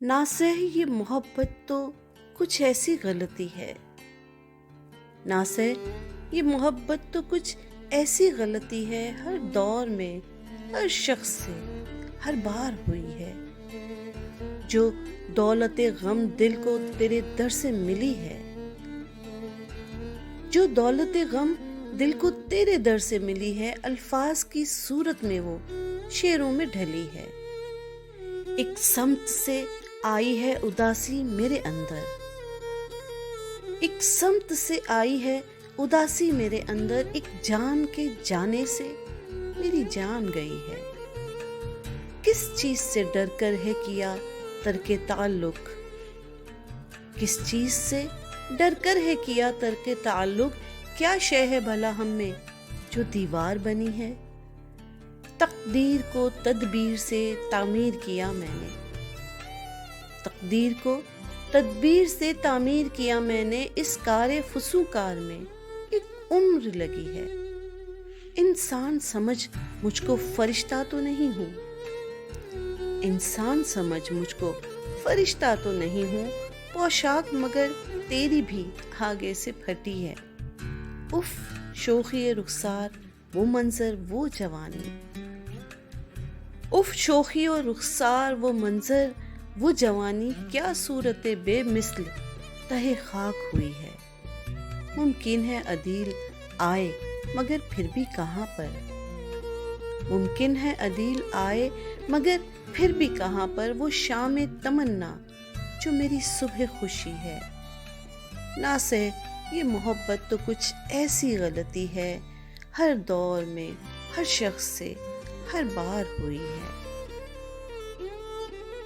नासह ये मोहब्बत तो कुछ ऐसी गलती है। नासह ये मोहब्बत तो कुछ ऐसी गलती है, हर दौर में हर शख्स से हर बार हुई है। जो दौलते गम दिल को तेरे दर से मिली है, जो दौलते गम दिल को तेरे दर से मिली है, अल्फाज की सूरत में वो शेरों में ढली है। एक समत से आई है उदासी मेरे अंदर, एक समत से आई है उदासी मेरे अंदर, एक जान के जाने से मेरी जान गई है। किस चीज से डर कर है किया तर्के ताल्लुक, किस चीज से डर कर है किया तर्के ताल्लुक, क्या शय है भला हम में जो दीवार बनी है। तकदीर को तदबीर से तामीर किया मैंने, तकदीर को तदबीर से तामीर किया मैंने, इस कारे फुसूकार में एक उम्र लगी है। इंसान समझ मुझको फरिश्ता तो नहीं हूँ, इंसान समझ मुझको फरिश्ता तो नहीं हूँ, पोशाक मगर तेरी भी आगे से फटी है। उफ शोखी रुखसार वो मंजर वो जवानी, उफ शोखी और रुखसार वो मंजर वो जवानी, क्या सूरत बेमिसल तहे खाक हुई है। मुमकिन है अदील आए मगर फिर भी कहाँ पर, मुमकिन है अदील आए मगर फिर भी कहाँ पर, वो शाम तमन्ना जो मेरी सुबह खुशी है। नासह ये मोहब्बत तो कुछ ऐसी गलती है, हर दौर में हर शख्स से हर बार हुई है।